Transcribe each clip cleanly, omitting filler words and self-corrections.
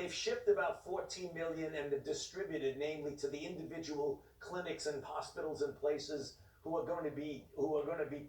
they've shipped about 14 million and they're distributed, namely to the individual clinics and hospitals and places who are going to be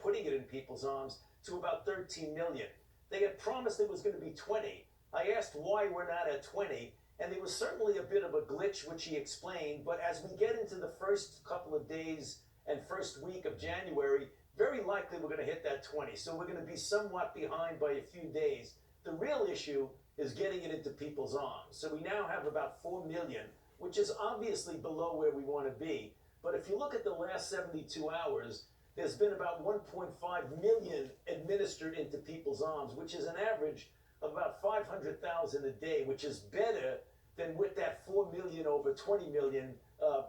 putting it in people's arms, to about 13 million. They had promised it was going to be 20. I asked why we're not at 20, and there was certainly a bit of a glitch, which he explained. But as we get into the first couple of days and first week of January, very likely we're going to hit that 20. So we're going to be somewhat behind by a few days. The real issue is getting it into people's arms. So we now have about 4 million, which is obviously below where we want to be. But if you look at the last 72 hours, there's been about 1.5 million administered into people's arms, which is an average of about 500,000 a day, which is better than what that 4 million over 20 million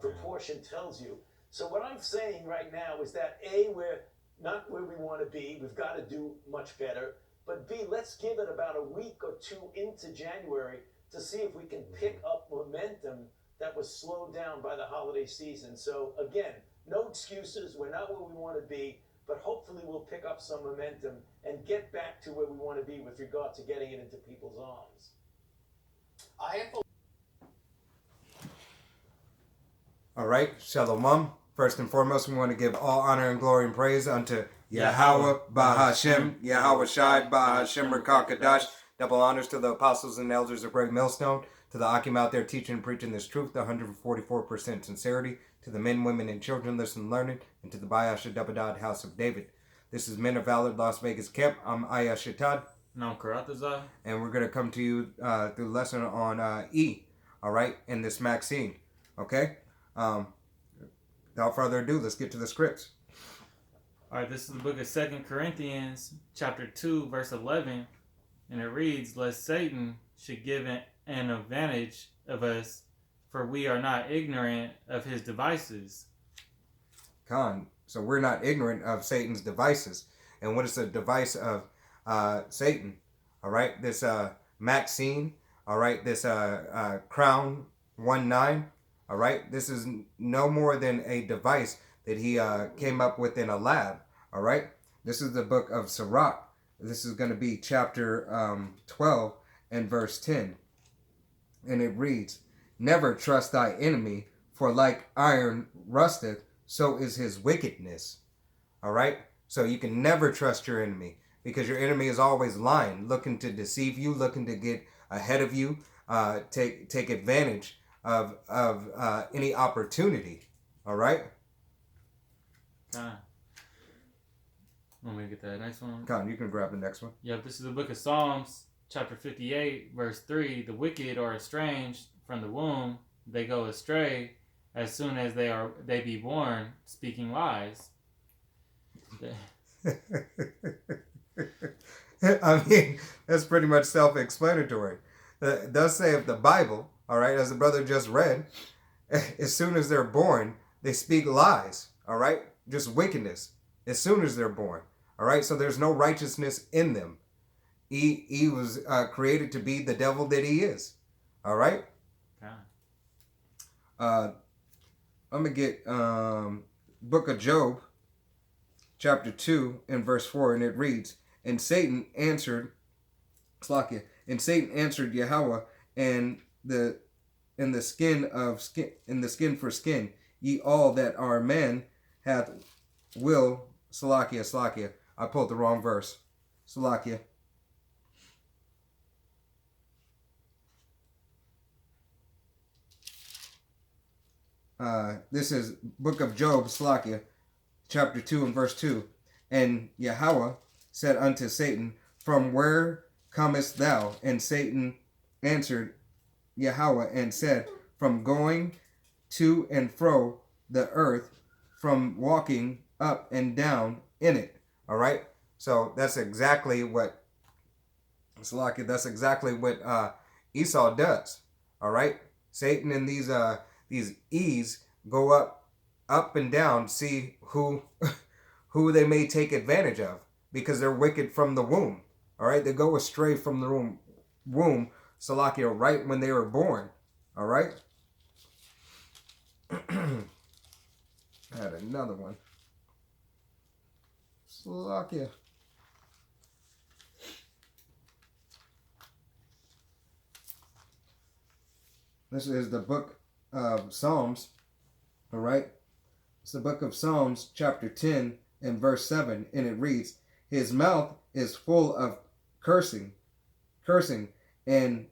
proportion tells you. So what I'm saying right now is that A, we're not where we want to be. We've got to do much better. But B, let's give it about a week or two into January to see if we can pick up momentum that was slowed down by the holiday season. So again, no excuses. We're not where we want to be, but hopefully we'll pick up some momentum and get back to where we want to be with regard to getting it into people's arms. All right, Shalom. First and foremost, we want to give all honor and glory and praise unto Yahweh, Bahashem, Yahweh Shai, Bahashem, Rakakadash. Double honors to the apostles and elders of Great Millstone, to the Akim out there teaching and preaching this truth, the 144% sincerity, to the men, women, and children listening and learning, and to the Bayasha Dabadad House of David. This is Men of Valor, Las Vegas Camp. I'm Aya Shatad. And I'm Karatazar. And we're going to come to you through the lesson on E, all right, in this Maxine, okay? Without further ado, let's get to the scripts. All right, this is the book of 2 Corinthians, chapter 2, verse 11, and it reads, "Lest Satan should give an advantage of us, for we are not ignorant of his devices." So we're not ignorant of Satan's devices. And what is the device of Satan? All right, this Maxine, all right, this Crown 19, all right, this is no more than a device that he came up with in a lab, all right? This is the book of Sirach. This is going to be chapter 12 and verse 10. And it reads, "Never trust thy enemy, for like iron rusteth, so is his wickedness." All right? So you can never trust your enemy, because your enemy is always lying, looking to deceive you, looking to get ahead of you, take advantage of any opportunity. All right? Want me to get that next one? Con, you can grab the next one. Yep, this is the book of Psalms, chapter 58, verse 3. "The wicked are estranged from the womb. They go astray as soon as they be born, speaking lies." I mean, that's pretty much self-explanatory. Thus saith the Bible, all right, as the brother just read, as soon as they're born, they speak lies, all right? Just wickedness, as soon as they're born, all right? So there's no righteousness in them. He was created to be the devil that he is, all right? I'm going to get book of Job, chapter 2 and verse 4, and it reads, "And Satan answered Yahweh, and in the skin for skin, ye all that are man hath will." Salakia. I pulled the wrong verse. Salakia. This is book of Job, Salakia, chapter 2 and verse 2. "And Yahweh said unto Satan, From where comest thou? And Satan answered Yahweh and said, From going to and fro the earth, from walking up and down in it." All right? So that's exactly what Esau does. All right? Satan and these E's go up and down, see who they may take advantage of, because they're wicked from the womb. All right? They go astray from the womb, Salakia, right when they were born. All right? I had another one. Salakia. This is the book of Psalms. All right. It's the book of Psalms, chapter 10 and verse 7. And it reads, his mouth is full of cursing and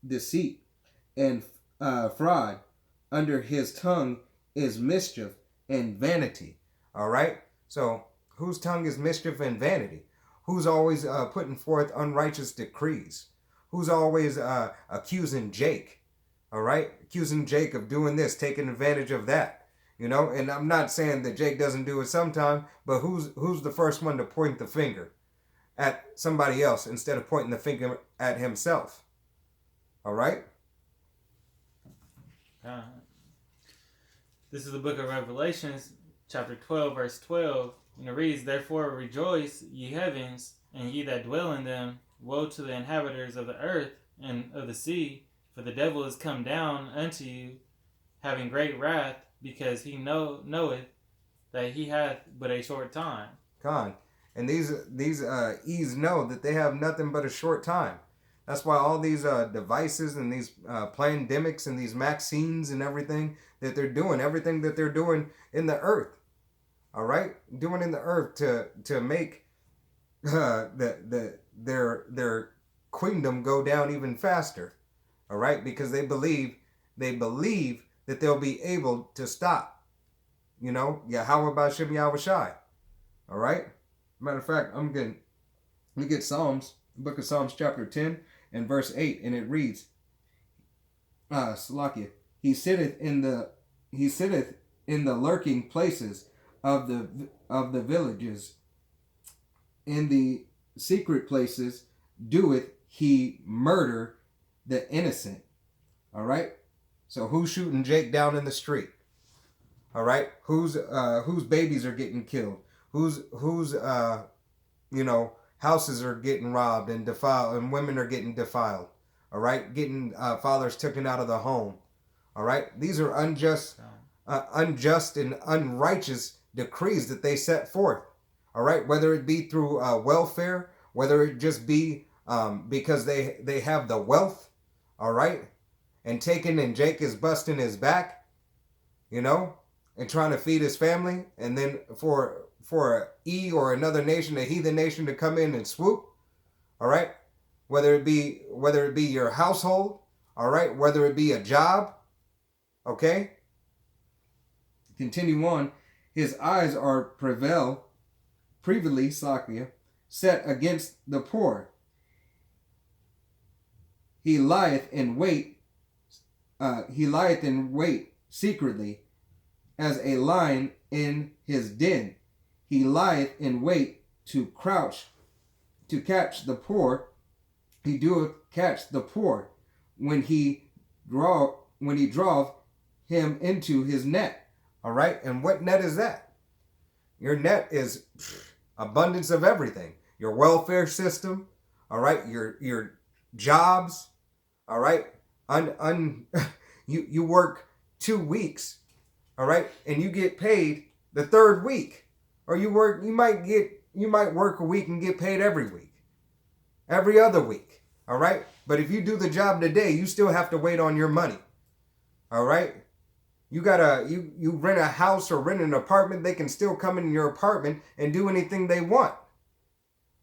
deceit and fraud. Under his tongue is mischief and vanity. All right. So whose tongue is mischief and vanity? Who's always putting forth unrighteous decrees? Who's always accusing Jake? All right, accusing Jake of doing this, taking advantage of that. You know, and I'm not saying that Jake doesn't do it sometime, but who's the first one to point the finger at somebody else instead of pointing the finger at himself? All right. This is the book of Revelations, chapter 12, verse 12. And it reads, therefore rejoice, ye heavens, and ye that dwell in them. Woe to the inhabitants of the earth and of the sea, for the devil is come down unto you, having great wrath, because he knoweth that he hath but a short time. And these E's know that they have nothing but a short time. That's why all these devices and these pandemics and these vaccines and everything that they're doing, everything that they're doing in the earth, all right, doing in the earth to make their queendom go down even faster, all right, because they believe that they'll be able to stop, you know, Yahweh B'Shem Yahweh Shai, all right. Matter of fact, we get Psalms, book of Psalms, chapter 10 and verse 8, and it reads, Salakia, he sitteth in the lurking places of the villages, in the secret places doeth he murder the innocent. All right. So who's shooting Jake down in the street? All right. Whose babies are getting killed? Whose houses are getting robbed and defiled, and women are getting defiled. All right. Getting fathers taken out of the home. All right. These are unjust and unrighteous decrees that they set forth. All right. Whether it be through welfare, whether it just be because they have the wealth. All right. And Jake is busting his back, you know, and trying to feed his family. And then for E or another nation, a heathen nation, to come in and swoop. All right. Whether it be your household. All right. Whether it be a job. Okay. Continue on. His eyes are privily, Sakia, set against the poor. He lieth in wait secretly, as a lion in his den. He lieth in wait to catch the poor. He doeth catch the poor when he draweth him into his net. All right. And what net is that? Your net is abundance of everything. Your welfare system. All right. Your jobs. All right. You work 2 weeks. All right. And you get paid the third week. Or you might work a week and get paid every week. Every other week. All right. But if you do the job today, you still have to wait on your money. All right. You rent a house or rent an apartment, they can still come in your apartment and do anything they want.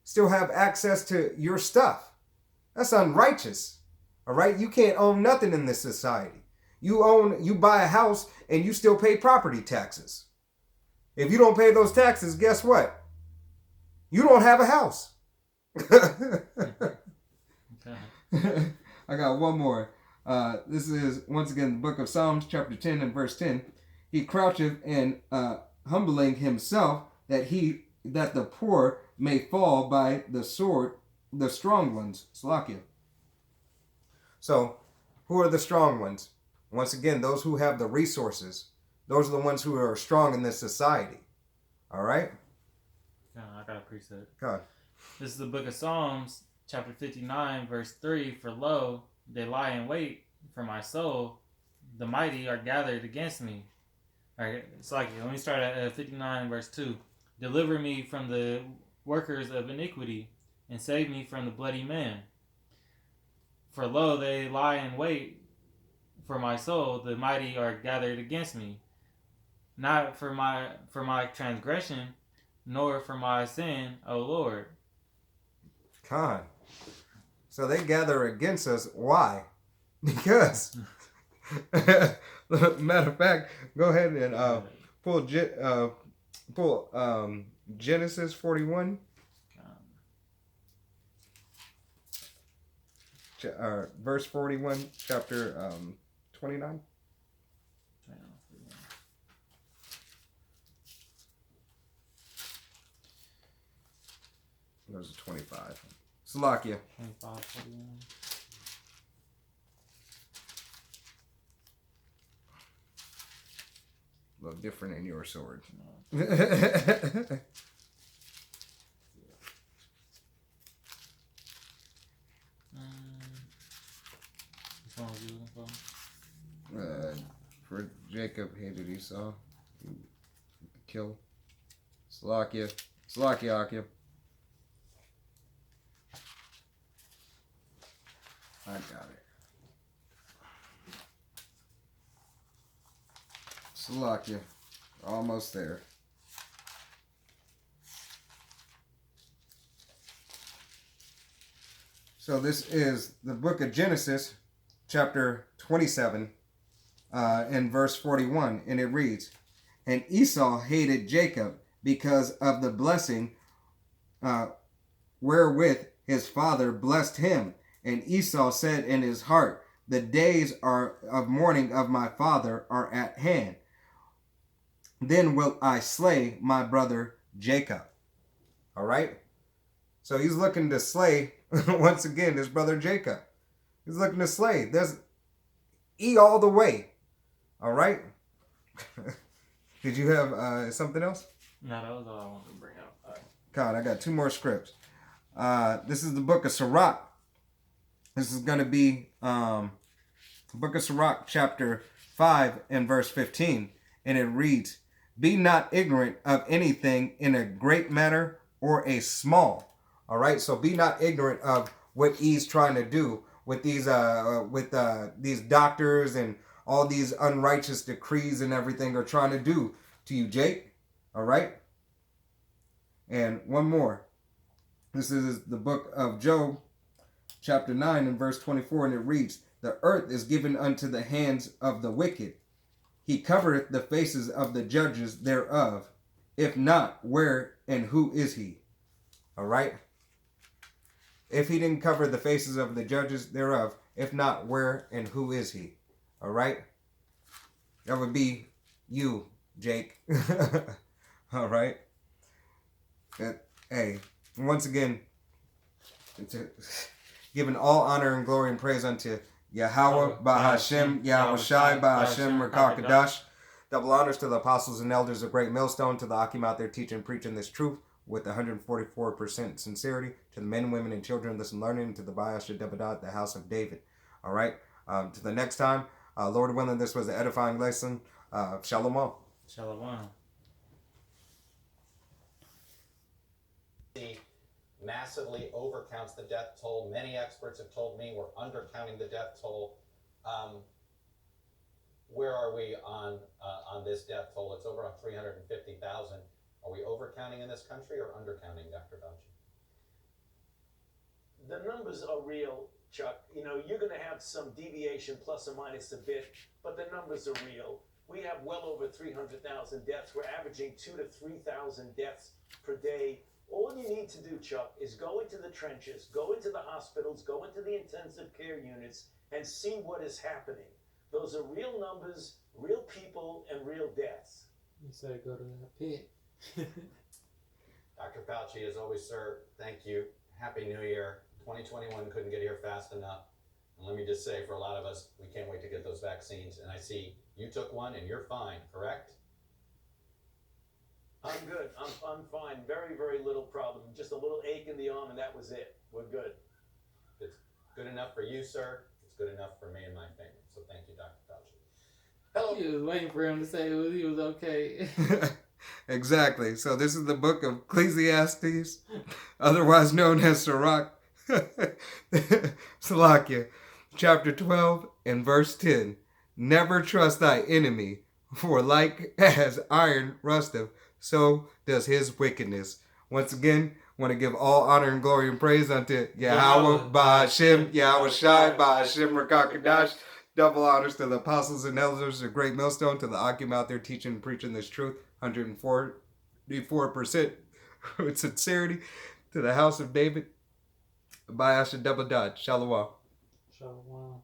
Still have access to your stuff. That's unrighteous. All right? You can't own nothing in this society. You buy a house and you still pay property taxes. If you don't pay those taxes, guess what? You don't have a house. I got one more. This is once again the book of Psalms, chapter 10 and verse 10. He croucheth and humbling himself, that the poor may fall by the sword, the strong ones. Salakia. So, who are the strong ones? Once again, those who have the resources. Those are the ones who are strong in this society. All right? I got a precept. God. This is the book of Psalms, chapter 59, verse 3. For lo, they lie in wait for my soul. The mighty are gathered against me. All right, it's like, let me start at 59, verse 2. Deliver me from the workers of iniquity, and save me from the bloody man. For lo, they lie in wait for my soul. The mighty are gathered against me. Not for my transgression, nor for my sin, O Lord. Con. So they gather against us. Why? Because. Matter of fact, go ahead and pull Genesis 41. Verse 41, chapter 29. Goes to 25. Slovakia. 25, 41. A little different in your sword. Which one was you looking for? For Jacob hated Esau. Kill. Slovakia. I got it. Slovakia. Almost there. So this is the book of Genesis, chapter 27, and verse 41, and it reads, "And Esau hated Jacob because of the blessing wherewith his father blessed him. And Esau said in his heart, the days of mourning of my father are at hand. Then will I slay my brother Jacob." All right? So he's looking to slay, once again, his brother Jacob. He's looking to slay. There's E all the way. All right? Did you have something else? No, that was all I wanted to bring up. All right. God, I got two more scripts. This is the book of Sirach. This is going to be book of Sirach, chapter 5 and verse 15. And it reads, "Be not ignorant of anything in a great matter or a small." All right, so be not ignorant of what he's trying to do with these doctors and all these unrighteous decrees and everything are trying to do to you, Jake. All right. And one more. This is the book of Job, chapter 9 and verse 24, and it reads, "The earth is given unto the hands of the wicked. He covereth the faces of the judges thereof. If not, where and who is he?" All right. If he didn't cover the faces of the judges thereof, if not, where and who is he? All right. That would be you, Jake. All right. Hey, once again, giving all honor and glory and praise unto Yahweh, Bahashem, Yahweh Shai, Bahashem, Rakakadash. Double honors to the apostles and elders of Great Millstone, to the Akim out there teaching and preaching this truth with 144% sincerity, to the men, women, and children listen learning, to the Bayash Debadat, the house of David. All right. To the next time, Lord willing, this was an edifying lesson. Shalom. Shalom. Massively overcounts the death toll. Many experts have told me we're undercounting the death toll. Where are we on this death toll? It's over on 350,000. Are we overcounting in this country or undercounting, Dr. Fauci? The numbers are real, Chuck. You know, you're going to have some deviation plus or minus a bit, but the numbers are real. We have well over 300,000 deaths. We're averaging 2,000 to 3,000 deaths per day. All you need to do, Chuck, is go into the trenches, go into the hospitals, go into the intensive care units, and see what is happening. Those are real numbers, real people, and real deaths. You said go to that pit. Dr. Fauci, as always, sir, thank you. Happy New Year. 2021 couldn't get here fast enough. And let me just say, for a lot of us, we can't wait to get those vaccines. And I see you took one and you're fine, correct? I'm good. I'm fine. Very, very little problem. Just a little ache in the arm, and that was it. We're good. It's good enough for you, sir. It's good enough for me and my family. So thank you, Dr. Fauci. Hello. You was waiting for him to say he was okay. Exactly. So this is the book of Ecclesiastes, otherwise known as Sirach. Salakia, chapter 12 and verse 10. Never trust thy enemy, for like as iron rusteth, so does his wickedness. Once again, want to give all honor and glory and praise unto Yahweh, Ba'Hashem, Yahweh Shai, Ba'Hashem, Rakakadash. Double honors to the apostles and elders of Great Millstone, to the Akim out there teaching and preaching this truth, 144% with sincerity, to the house of David, Ba'Hashem, double dot, Shalom. Shalom.